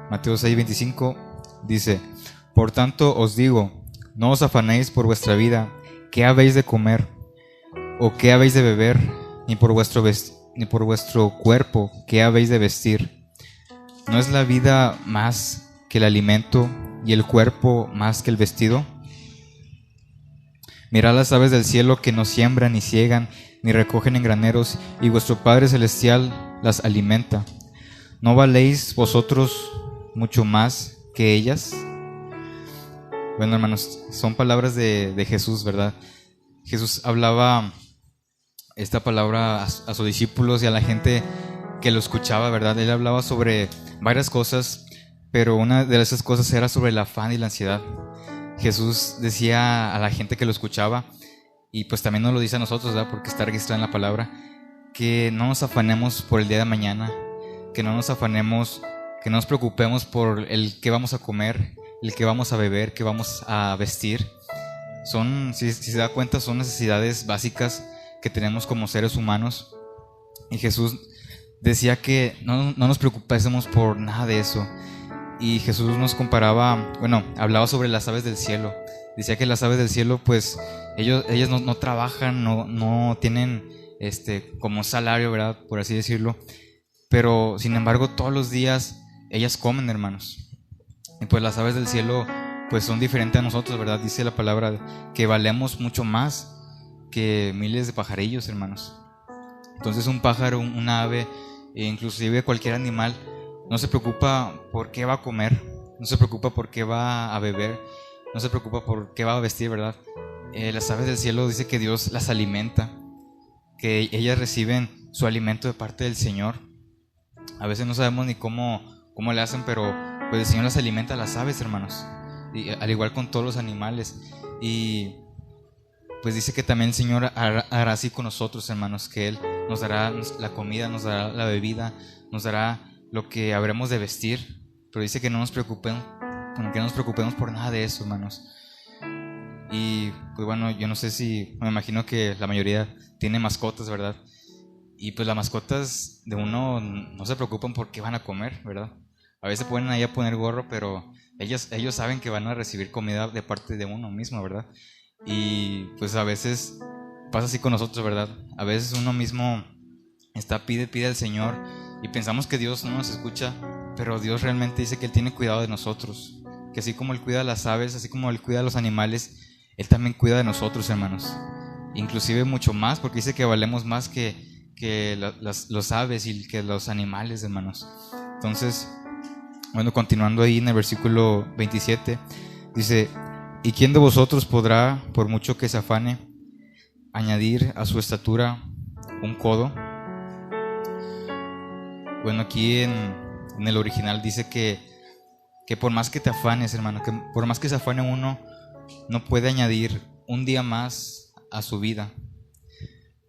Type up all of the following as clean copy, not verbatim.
Mateo 6:25 dice: Por tanto os digo, no os afanéis por vuestra vida, qué habéis de comer, o qué habéis de beber, ni por vuestro cuerpo, qué habéis de vestir. ¿No es la vida más que el alimento, y el cuerpo más que el vestido? Mirad las aves del cielo, que no siembran, ni siegan, ni recogen en graneros, y vuestro Padre Celestial las alimenta. ¿No valéis vosotros mucho más que ellas? Bueno, hermanos, son palabras de Jesús, ¿verdad? Jesús hablaba esta palabra a sus discípulos y a la gente que lo escuchaba, ¿verdad? Él hablaba sobre varias cosas, pero una de esas cosas era sobre el afán y la ansiedad. Jesús decía a la gente que lo escuchaba, y pues también nos lo dice a nosotros, ¿verdad? Porque está registrado en la palabra, que no nos afanemos por el día de mañana, que no nos afanemos, que no nos preocupemos por el que vamos a comer, el que vamos a beber, que vamos a vestir. Son, si se da cuenta, son necesidades básicas que tenemos como seres humanos. Y Jesús decía que no nos preocupásemos por nada de eso. Y Jesús nos comparaba, hablaba sobre las aves del cielo. Decía que las aves del cielo, pues, ellas no trabajan, no tienen como un salario, ¿verdad? Por así decirlo. Pero, sin embargo, todos los días ellas comen, hermanos. Y pues las aves del cielo, pues, son diferentes a nosotros, ¿verdad? Dice la palabra que valemos mucho más que miles de pajarillos, hermanos. Entonces, un pájaro, una ave, e inclusive cualquier animal, no se preocupa por qué va a comer, no se preocupa por qué va a beber, no se preocupa por qué va a vestir, ¿verdad? Las aves del cielo, dice que Dios las alimenta, que ellas reciben su alimento de parte del Señor. A veces no sabemos ni cómo le hacen, pero pues el Señor las alimenta a las aves, hermanos, y al igual con todos los animales. Y pues dice que también el Señor hará así con nosotros, hermanos, que Él nos dará la comida, nos dará la bebida, nos dará lo que habremos de vestir. Pero dice que no nos preocupemos por nada de eso, hermanos. Y pues bueno, yo no sé si, me imagino que la mayoría tiene mascotas, ¿verdad? Y pues las mascotas de uno no se preocupan por qué van a comer, ¿verdad? A veces pueden ahí a poner gorro, pero ellos saben que van a recibir comida de parte de uno mismo, ¿verdad? Y pues a veces pasa así con nosotros, ¿verdad? A veces uno mismo pide al Señor y pensamos que Dios no nos escucha, pero Dios realmente dice que Él tiene cuidado de nosotros, que así como Él cuida a las aves, así como Él cuida a los animales, Él también cuida de nosotros, hermanos. Inclusive mucho más, porque dice que valemos más que los aves y que los animales, hermanos. Entonces, bueno, continuando ahí en el versículo 27, dice: ¿Y quién de vosotros podrá, por mucho que se afane, añadir a su estatura un codo? Bueno, aquí en el original dice que por más que te afanes, hermano, que por más que se afane uno, no puede añadir un día más a su vida,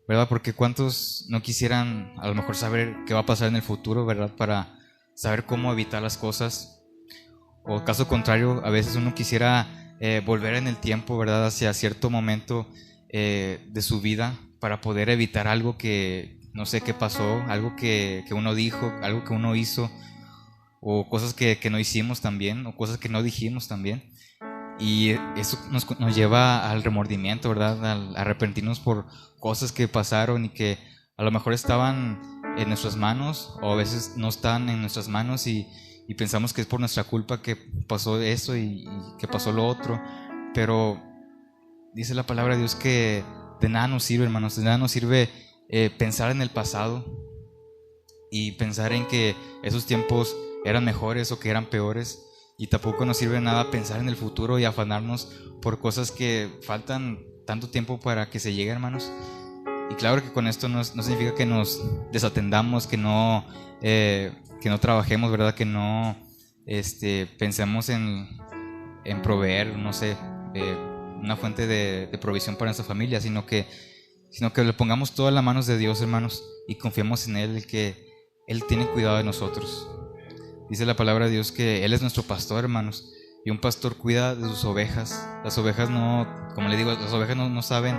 ¿verdad? Porque ¿cuántos no quisieran a lo mejor saber qué va a pasar en el futuro, ¿verdad? Para saber cómo evitar las cosas. O caso contrario, a veces uno quisiera volver en el tiempo, ¿verdad? Hacia cierto momento de su vida para poder evitar algo que no sé qué pasó, algo que uno dijo, algo que uno hizo, o cosas que no hicimos también, o cosas que no dijimos también. Y eso nos lleva al remordimiento, ¿verdad? Al arrepentirnos por cosas que pasaron y que a lo mejor estaban en nuestras manos, o a veces no están en nuestras manos, y pensamos que es por nuestra culpa que pasó eso y que pasó lo otro. Pero dice la palabra de Dios que de nada nos sirve, hermanos, de nada nos sirve pensar en el pasado y pensar en que esos tiempos eran mejores o que eran peores. Y tampoco nos sirve nada pensar en el futuro y afanarnos por cosas que faltan tanto tiempo para que se llegue, hermanos. Y claro que con esto no significa que nos desatendamos, que no trabajemos, ¿verdad? Que no pensemos en proveer, no sé, una fuente de provisión para nuestra familia, sino que le pongamos todas las manos de Dios, hermanos, y confiemos en Él, que Él tiene cuidado de nosotros. Dice la palabra de Dios que Él es nuestro pastor, hermanos, y un pastor cuida de sus ovejas. Las ovejas no, como le digo, las ovejas no saben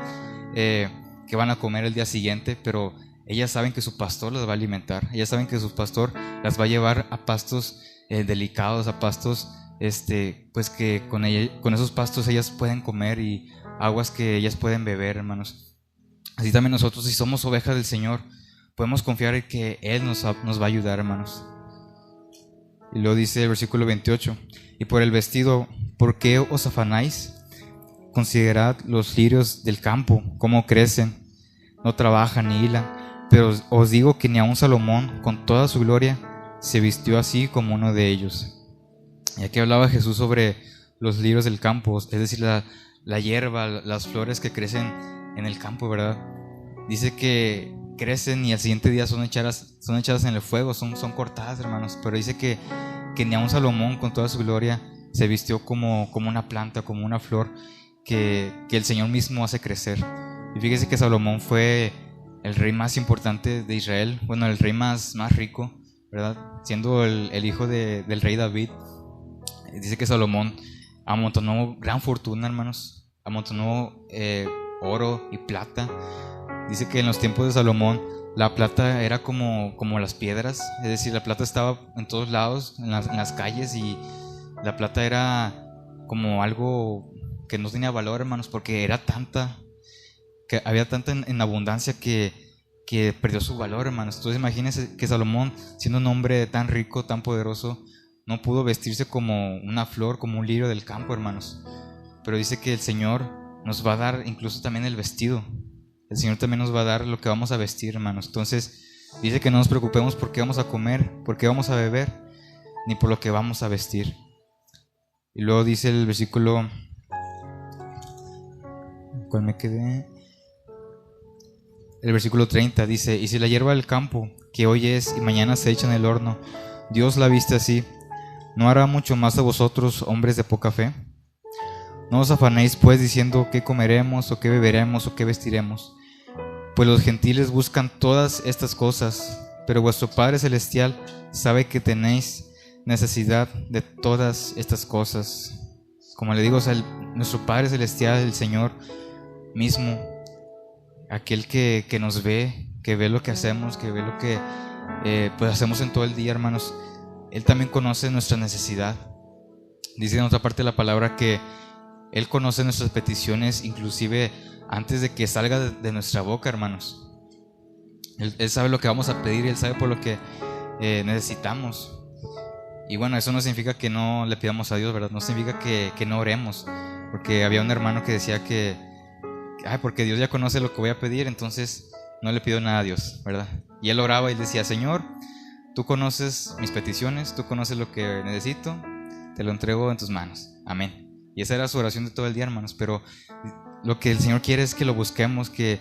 qué van a comer el día siguiente, pero ellas saben que su pastor las va a alimentar, ellas saben que su pastor las va a llevar a pastos delicados, a pastos pues que con esos pastos ellas pueden comer y aguas que ellas pueden beber, hermanos. Así también nosotros, si somos ovejas del Señor, podemos confiar en que Él nos va a ayudar, hermanos. Y luego dice el versículo 28, y por el vestido, ¿por qué os afanáis? Considerad los lirios del campo, cómo crecen, no trabajan ni hilan, pero os digo que ni aun Salomón, con toda su gloria, se vistió así como uno de ellos. Y aquí hablaba Jesús sobre los lirios del campo, es decir, la hierba, las flores que crecen en el campo, ¿verdad? Dice que crecen y al siguiente día son echadas en el fuego, son cortadas, hermanos. Pero dice que ni aun Salomón, con toda su gloria, se vistió como una planta, como una flor que el Señor mismo hace crecer. Y fíjese que Salomón fue el rey más importante de Israel, bueno, el rey más rico, ¿verdad? Siendo el hijo del rey David. Dice que Salomón amontonó gran fortuna, hermanos, amontonó oro y plata. Dice que en los tiempos de Salomón la plata era como las piedras, es decir, la plata estaba en todos lados, en las calles, y la plata era como algo que no tenía valor, hermanos, porque era tanta, que había tanta en abundancia que perdió su valor, hermanos. Entonces imagínense que Salomón, siendo un hombre tan rico, tan poderoso, no pudo vestirse como una flor, como un lirio del campo, hermanos. Pero dice que el Señor nos va a dar incluso también el vestido. El Señor también nos va a dar lo que vamos a vestir, hermanos. Entonces dice que no nos preocupemos por qué vamos a comer, por qué vamos a beber, ni por lo que vamos a vestir. Y luego dice el versículo, ¿cuál me quedé? El versículo 30 dice, y si la hierba del campo, que hoy es y mañana se echa en el horno, Dios la viste así, ¿no hará mucho más a vosotros, hombres de poca fe? No os afanéis pues diciendo qué comeremos, o qué beberemos, o qué vestiremos, pues los gentiles buscan todas estas cosas, pero vuestro Padre Celestial sabe que tenéis necesidad de todas estas cosas. Como le digo, o sea, nuestro Padre Celestial, el Señor mismo, aquel que nos ve, que ve lo que hacemos, que ve lo que pues hacemos en todo el día, hermanos, Él también conoce nuestra necesidad. Dice en otra parte de la palabra que Él conoce nuestras peticiones, inclusive antes de que salga de nuestra boca, hermanos. Él sabe lo que vamos a pedir y Él sabe por lo que necesitamos. Y bueno, eso no significa que no le pidamos a Dios, ¿verdad? No significa que no oremos, porque había un hermano que decía que porque Dios ya conoce lo que voy a pedir, entonces no le pido nada a Dios, ¿verdad? Y él oraba y decía, Señor, tú conoces mis peticiones, tú conoces lo que necesito, te lo entrego en tus manos, amén. Y esa era su oración de todo el día, hermanos. Pero lo que el Señor quiere es que lo busquemos, que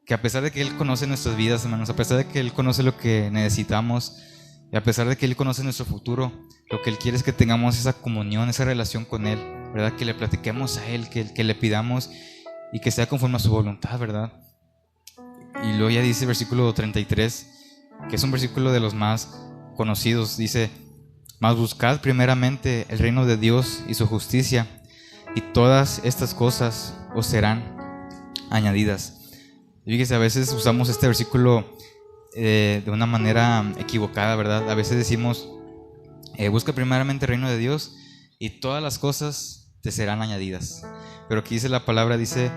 a pesar de que Él conoce nuestras vidas, hermanos, a pesar de que Él conoce lo que necesitamos, y a pesar de que Él conoce nuestro futuro, lo que Él quiere es que tengamos esa comunión, esa relación con Él, ¿verdad? Que le platiquemos a Él, que le pidamos y que sea conforme a su voluntad, ¿verdad? Y luego ya dice el versículo 33, que es un versículo de los más conocidos, dice, mas buscad primeramente el reino de Dios y su justicia, y todas estas cosas os serán añadidas. Y fíjese, a veces usamos este versículo de una manera equivocada, ¿verdad? A veces decimos, busca primeramente el reino de Dios y todas las cosas te serán añadidas. Pero aquí dice la palabra, dice,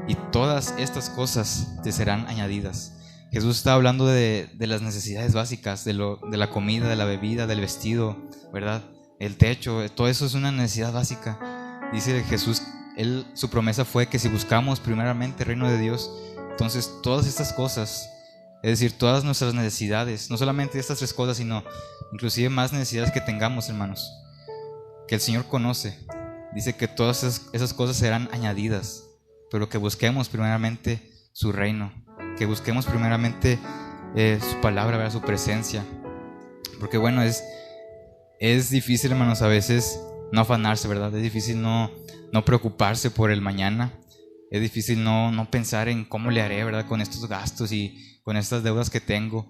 y todas estas cosas te serán añadidas. Jesús está hablando de las necesidades básicas, de la comida, de la bebida, del vestido, ¿verdad? El techo, todo eso es una necesidad básica. Dice Jesús, su promesa fue que si buscamos primeramente el reino de Dios, entonces todas estas cosas, es decir, todas nuestras necesidades, no solamente estas tres cosas, sino inclusive más necesidades que tengamos, hermanos, que el Señor conoce, dice que todas esas cosas serán añadidas, pero que busquemos primeramente su reino, que busquemos primeramente su palabra, ¿verdad? Su presencia. Porque bueno, es difícil, hermanos, a veces no afanarse, ¿verdad? Es difícil no preocuparse por el mañana. Es difícil no pensar en cómo le haré, ¿verdad? Con estos gastos y con estas deudas que tengo.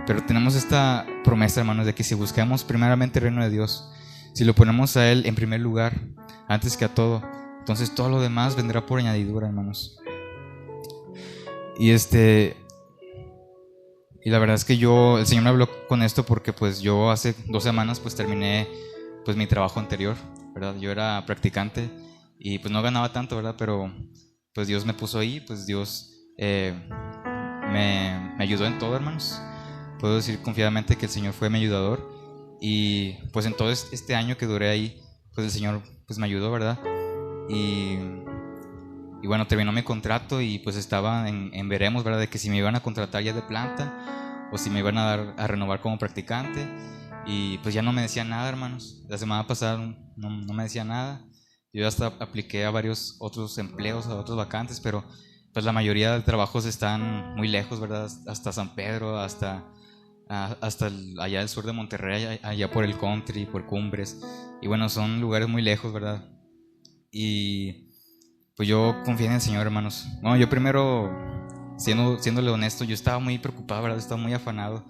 Pero tenemos esta promesa, hermanos, de que si buscamos primeramente el reino de Dios, si lo ponemos a Él en primer lugar, antes que a todo, entonces todo lo demás vendrá por añadidura, hermanos. Y Y la verdad es que el Señor me habló con esto porque pues yo hace 2 semanas pues terminé pues mi trabajo anterior, ¿verdad? Yo era practicante y pues no ganaba tanto, ¿verdad? Pero pues Dios me puso ahí, pues Dios me ayudó en todo, hermanos. Puedo decir confiadamente que el Señor fue mi ayudador y pues en todo este año que duré ahí, pues el Señor pues me ayudó, ¿verdad? Y, y bueno, terminó mi contrato y pues estaba en veremos, ¿verdad? De que si me iban a contratar ya de planta o si me iban a renovar como practicante. Y pues ya no me decían nada, hermanos. La semana pasada no me decía nada. Yo hasta apliqué a varios otros empleos, a otros vacantes, pero pues la mayoría de trabajos están muy lejos, ¿verdad? Hasta San Pedro, hasta allá del sur de Monterrey, allá por el country, por Cumbres. Y bueno, son lugares muy lejos, ¿verdad? Y pues yo confié en el Señor, hermanos. Bueno, yo primero, siéndole honesto, yo estaba muy preocupado, ¿verdad? Estaba muy afanado.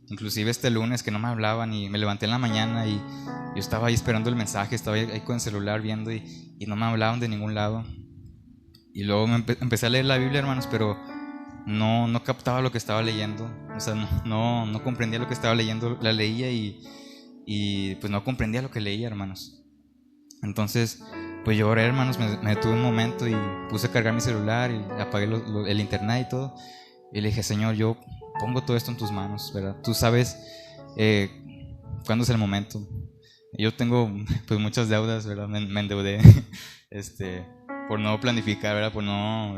Inclusive este lunes que no me hablaban y me levanté en la mañana y yo estaba ahí esperando el mensaje, estaba ahí con el celular viendo y no me hablaban de ningún lado. Y luego empecé a leer la Biblia, hermanos, pero no captaba lo que estaba leyendo. O sea, no comprendía lo que estaba leyendo. La leía y pues no comprendía lo que leía, hermanos. Entonces, pues yo oré, hermanos, me detuve un momento y puse a cargar mi celular y apagué el internet y todo. Y le dije, Señor, yo pongo todo esto en tus manos, ¿verdad? Tú sabes cuándo es el momento. Yo tengo pues muchas deudas, ¿verdad? Me endeudé por no planificar, ¿verdad? Por no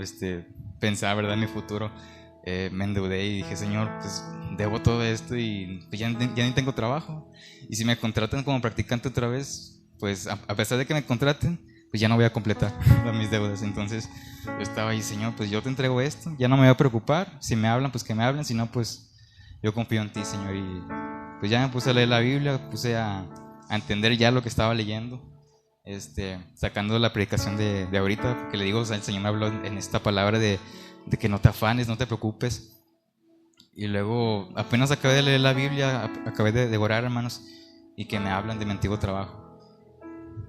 pensar, ¿verdad? En mi futuro. Me endeudé y dije, Señor, pues debo todo esto y pues, ya ni tengo trabajo. Y si me contratan como practicante otra vez, pues a pesar de que me contraten, pues ya no voy a completar mis deudas. Entonces yo estaba ahí, Señor, pues yo te entrego esto, ya no me voy a preocupar. Si me hablan, pues que me hablen, si no, pues yo confío en ti, Señor. Y pues ya me puse a leer la Biblia, puse a entender ya lo que estaba leyendo, sacando la predicación de ahorita, porque le digo, o sea, el Señor me habló en esta palabra de que no te afanes, no te preocupes. Y luego apenas acabé de leer la Biblia, acabé de orar, hermanos, y que me hablan de mi antiguo trabajo,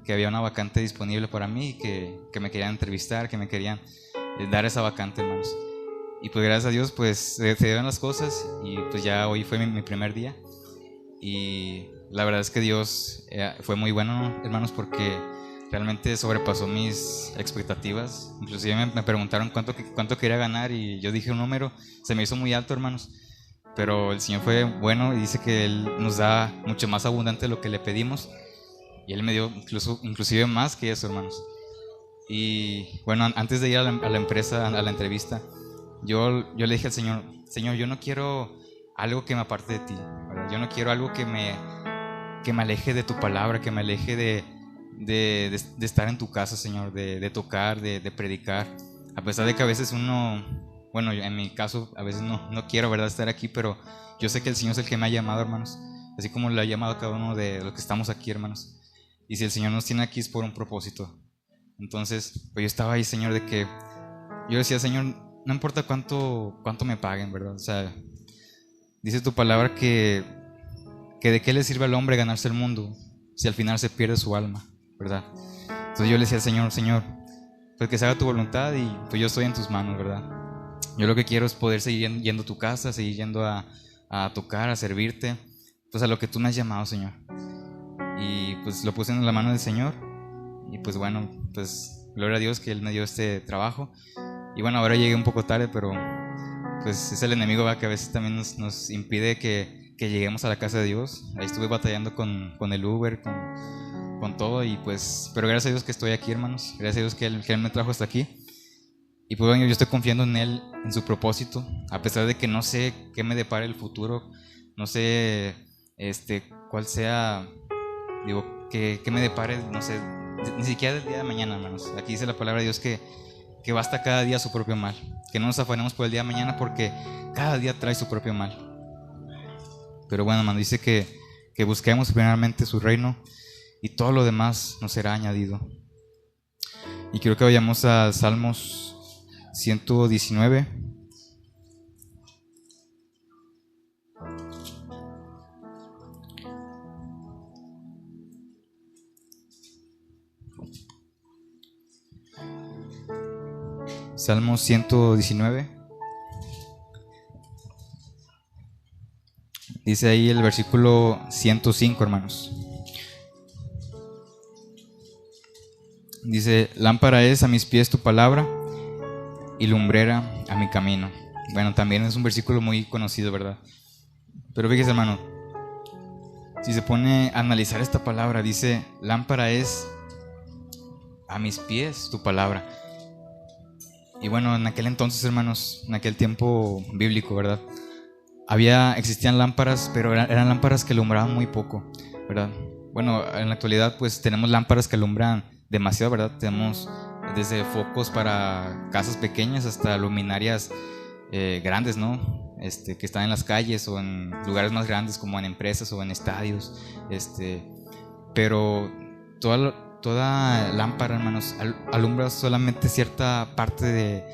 que había una vacante disponible para mí, que me querían entrevistar, que me querían dar esa vacante, hermanos. Y pues gracias a Dios pues se dieron las cosas y pues ya hoy fue mi primer día. Y la verdad es que Dios fue muy bueno, hermanos, porque realmente sobrepasó mis expectativas. Inclusive me preguntaron cuánto quería ganar y yo dije un número, se me hizo muy alto, hermanos. Pero el Señor fue bueno y dice que Él nos da mucho más abundante de lo que le pedimos. Y Él me dio inclusive más que eso, hermanos. Y bueno, antes de ir a la empresa, a la entrevista, yo le dije al Señor, Señor, yo no quiero algo que me aparte de ti, ¿verdad? Yo no quiero algo que me aleje de tu palabra, que me aleje de estar en tu casa, Señor, de tocar, de predicar. A pesar de que a veces bueno, en mi caso, a veces no quiero, ¿verdad?, estar aquí, pero yo sé que el Señor es el que me ha llamado, hermanos, así como le ha llamado a cada uno de los que estamos aquí, hermanos. Y si el Señor nos tiene aquí es por un propósito. Entonces, pues yo estaba ahí, Señor, de que yo decía, Señor, no importa cuánto me paguen, ¿verdad? O sea, dice tu palabra que de qué le sirve al hombre ganarse el mundo si al final se pierde su alma, ¿verdad? Entonces yo le decía al Señor, pues que se haga tu voluntad y pues yo estoy en tus manos, ¿verdad? Yo lo que quiero es poder seguir yendo a tu casa, seguir yendo a tocar, a servirte, pues a lo que tú me has llamado, Señor. Y pues lo puse en la mano del Señor y pues bueno, pues gloria a Dios que Él me dio este trabajo. Y bueno, ahora llegué un poco tarde, pero pues es el enemigo, ¿verdad?, que a veces también nos impide que lleguemos a la casa de Dios. Ahí estuve batallando con el Uber, con todo, y pues, pero gracias a Dios que estoy aquí, hermanos. Gracias a Dios que Él me trajo hasta aquí. Y pues bueno, yo estoy confiando en Él, en su propósito, a pesar de que no sé qué me depara el futuro, no sé cuál sea, digo, qué me depare, no sé, ni siquiera del día de mañana, hermanos. Aquí dice la palabra de Dios que basta cada día su propio mal, que no nos afanemos por el día de mañana porque cada día trae su propio mal. Pero bueno, hermano, dice que busquemos primeramente su reino y todo lo demás nos será añadido. Y quiero que vayamos a Salmos 119. Salmos 119. Dice ahí el versículo 105, hermanos. Dice: lámpara es a mis pies tu palabra y lumbrera a mi camino. Bueno, también es un versículo muy conocido, ¿verdad? Pero fíjese, hermano, si se pone a analizar esta palabra, dice: lámpara es a mis pies tu palabra. Y bueno, en aquel entonces, hermanos, en aquel tiempo bíblico, ¿verdad? Existían lámparas, pero eran lámparas que alumbraban muy poco, ¿verdad? Bueno, en la actualidad pues tenemos lámparas que alumbran demasiado, ¿verdad? Tenemos desde focos para casas pequeñas hasta luminarias grandes, ¿no? Que están en las calles o en lugares más grandes como en empresas o en estadios. Pero toda lámpara, hermanos, alumbra solamente cierta parte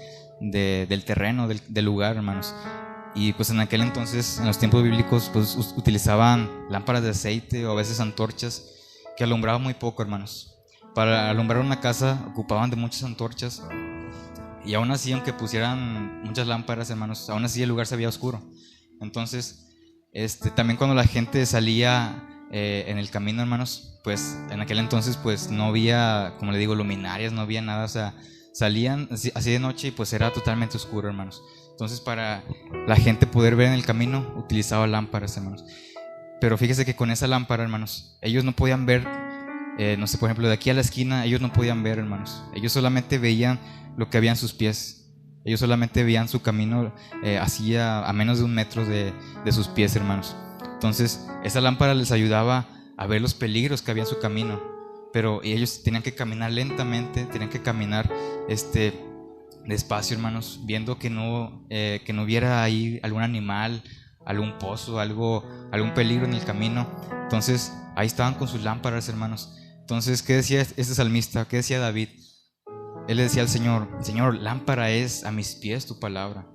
del terreno, del lugar, hermanos. Y pues en aquel entonces, en los tiempos bíblicos, pues utilizaban lámparas de aceite o a veces antorchas que alumbraban muy poco, hermanos. Para alumbrar una casa ocupaban de muchas antorchas, y aún así, aunque pusieran muchas lámparas, hermanos, aún así el lugar se veía oscuro. Entonces, también cuando la gente salía en el camino, hermanos, pues en aquel entonces pues no había, como le digo, luminarias, no había nada, o sea, salían así de noche y pues era totalmente oscuro, hermanos. Entonces, para la gente poder ver en el camino, utilizaba lámparas, hermanos. Pero fíjese que con esa lámpara, hermanos, ellos no podían ver, no sé, por ejemplo, de aquí a la esquina, ellos no podían ver, hermanos. Ellos solamente veían lo que había en sus pies. Ellos solamente veían su camino así a menos de 1 metro de sus pies, hermanos. Entonces, esa lámpara les ayudaba a ver los peligros que había en su camino. Pero ellos tenían que caminar lentamente, tenían que caminar despacio, hermanos, viendo que no hubiera ahí algún animal, algún pozo, algún peligro en el camino. Entonces ahí estaban con sus lámparas, hermanos. Entonces, ¿qué decía este salmista? ¿Qué decía David? Él le decía al Señor: Señor, lámpara es a mis pies tu palabra.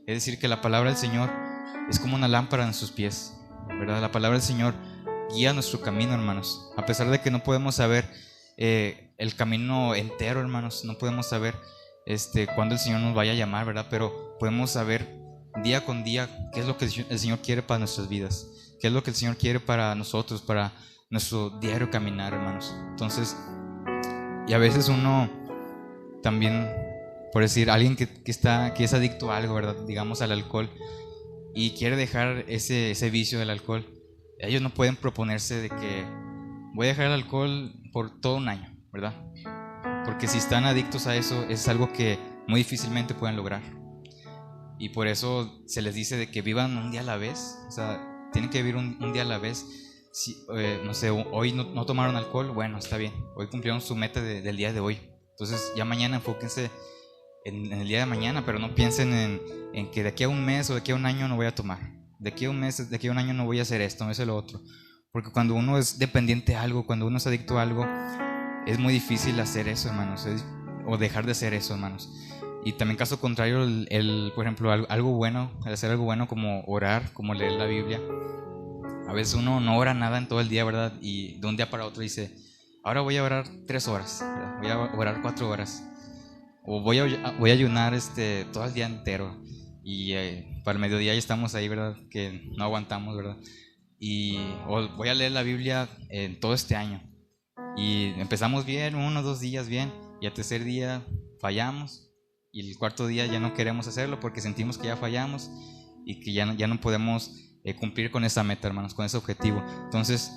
Es decir, que la palabra del Señor es como una lámpara en sus pies, ¿verdad? La palabra del Señor guía nuestro camino, hermanos. A pesar de que no podemos saber el camino entero, hermanos, no podemos saber cuándo el Señor nos vaya a llamar, ¿verdad? Pero podemos saber día con día qué es lo que el Señor quiere para nuestras vidas, qué es lo que el Señor quiere para nosotros, para nuestro diario caminar, hermanos. Entonces, y a veces uno también, por decir, alguien que es adicto a algo, ¿verdad? Digamos al alcohol, y quiere dejar ese vicio del alcohol, ellos no pueden proponerse de que voy a dejar el alcohol por todo un año, ¿verdad? Porque si están adictos a eso, es algo que muy difícilmente pueden lograr. Y por eso se les dice de que vivan un día a la vez. O sea, tienen que vivir un día a la vez. Si, no sé, hoy no tomaron alcohol, bueno, está bien. Hoy cumplieron su meta del día de hoy. Entonces ya mañana enfóquense en el día de mañana, pero no piensen en que de aquí a un mes o de aquí a un año no voy a tomar. De aquí a un mes, de aquí a un año no voy a hacer esto, no voy a hacer lo otro. Porque cuando uno es dependiente a algo, cuando uno es adicto a algo, es muy difícil hacer eso, hermanos, o dejar de hacer eso, hermanos. Y también caso contrario, por ejemplo, algo bueno, el hacer algo bueno como orar, como leer la Biblia. A veces uno no ora nada en todo el día, ¿verdad? Y de un día para otro dice, ahora voy a orar 3 horas, ¿verdad? Voy a orar 4 horas. O voy a ayunar todo el día entero. Y para el mediodía ya estamos ahí, ¿verdad? Que no aguantamos, ¿verdad? O voy a leer la Biblia en todo este año. Y empezamos bien, 1 o 2 días bien, y al tercer día fallamos, y el cuarto día ya no queremos hacerlo porque sentimos que ya fallamos y que ya no podemos cumplir con esa meta, hermanos, con ese objetivo. Entonces,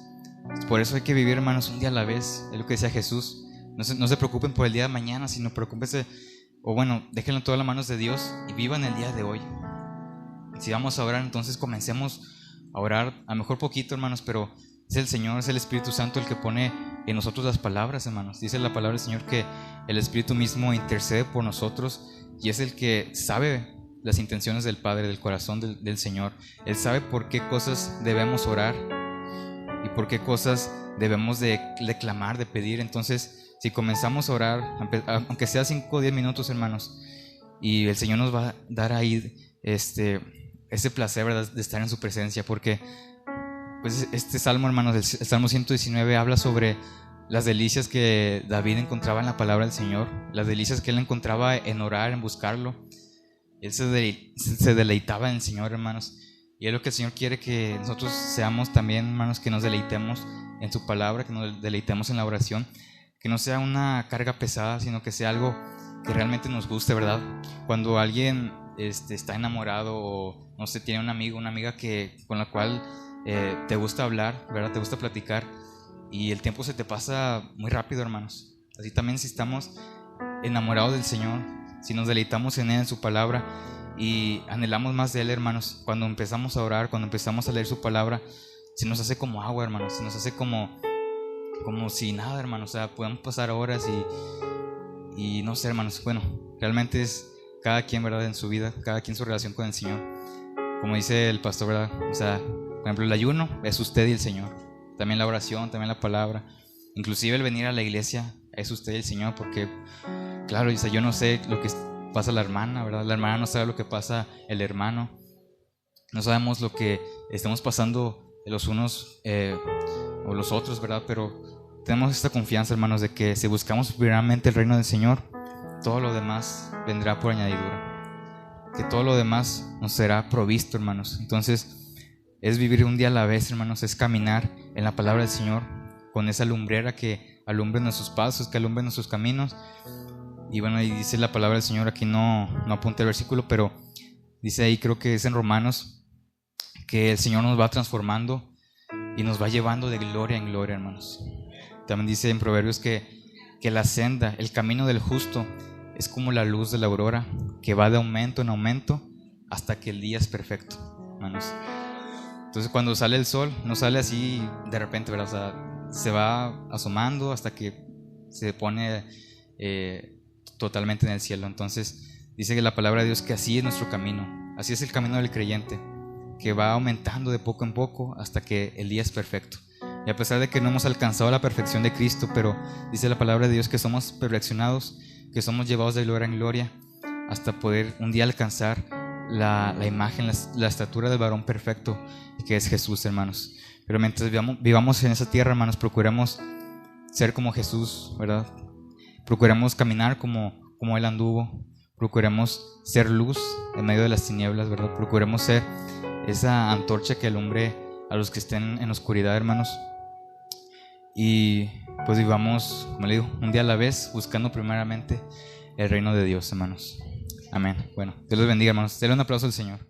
por eso hay que vivir, hermanos, un día a la vez. Es lo que decía Jesús. No se preocupen por el día de mañana, sino preocúpense, o bueno, déjenlo en todas las manos de Dios y vivan el día de hoy. Si vamos a orar, entonces comencemos a orar, a lo mejor poquito, hermanos, pero es el Señor, es el Espíritu Santo el que pone en nosotros las palabras, hermanos. Dice la palabra del Señor que el Espíritu mismo intercede por nosotros y es el que sabe las intenciones del Padre, del corazón del Señor. Él sabe por qué cosas debemos orar y por qué cosas debemos de clamar, de pedir. Entonces, si comenzamos a orar, aunque sea 5 o 10 minutos, hermanos, y el Señor nos va a dar ahí ese placer, ¿verdad?, de estar en su presencia, porque pues este salmo, hermanos, el Salmo 119 habla sobre las delicias que David encontraba en la palabra del Señor, las delicias que él encontraba en orar, en buscarlo. Él se deleitaba en el Señor, hermanos. Y es lo que el Señor quiere que nosotros seamos también, hermanos, que nos deleitemos en su palabra, que nos deleitemos en la oración, que no sea una carga pesada, sino que sea algo que realmente nos guste, ¿verdad? Cuando alguien está enamorado o no sé, tiene un amigo, una amiga con la cual te gusta hablar, ¿verdad? Te gusta platicar y el tiempo se te pasa muy rápido, hermanos. Así también si estamos enamorados del Señor, si nos deleitamos en Él, en su palabra y anhelamos más de Él, hermanos, cuando empezamos a orar, cuando empezamos a leer su palabra, se nos hace como agua, hermanos, se nos hace como si nada, hermanos. O sea, podemos pasar horas y no sé, hermanos, bueno, realmente es cada quien, ¿verdad? En su vida, cada quien su relación con el Señor. Como dice el pastor, ¿verdad? O sea, por ejemplo, el ayuno es usted y el Señor. También la oración, también la palabra. Inclusive el venir a la iglesia es usted y el Señor, porque, claro, o sea, yo no sé lo que pasa la hermana, ¿verdad? La hermana no sabe lo que pasa el hermano. No sabemos lo que estamos pasando los unos o los otros, ¿verdad? Pero tenemos esta confianza, hermanos, de que si buscamos primeramente el reino del Señor, todo lo demás vendrá por añadidura, que todo lo demás nos será provisto, hermanos. Entonces es vivir un día a la vez, hermanos, es caminar en la palabra del Señor con esa lumbrera que alumbre nuestros pasos, que alumbre nuestros caminos. Y bueno, y dice la palabra del Señor, aquí no apunta el versículo, pero dice ahí, creo que es en Romanos, que el Señor nos va transformando y nos va llevando de gloria en gloria, hermanos. También dice en Proverbios que la senda, el camino del justo es como la luz de la aurora, que va de aumento en aumento hasta que el día es perfecto, hermanos. Entonces cuando sale el sol, no sale así de repente, ¿verdad? O sea, se va asomando hasta que se pone totalmente en el cielo. Entonces dice que la palabra de Dios que así es nuestro camino, así es el camino del creyente, que va aumentando de poco en poco hasta que el día es perfecto. Y a pesar de que no hemos alcanzado la perfección de Cristo, pero dice la palabra de Dios que somos perfeccionados, que somos llevados de gloria en gloria hasta poder un día alcanzar la imagen, la estatura del varón perfecto, que es Jesús, hermanos. Pero mientras vivamos en esa tierra, hermanos, procuremos ser como Jesús, ¿verdad? Procuremos caminar como Él anduvo. Procuremos ser luz en medio de las tinieblas, ¿verdad? Procuremos ser esa antorcha que alumbre a los que estén en oscuridad, hermanos. Y pues vivamos, como le digo, un día a la vez, buscando primeramente el reino de Dios, hermanos. Amén. Bueno, Dios los bendiga, hermanos. Denle un aplauso al Señor.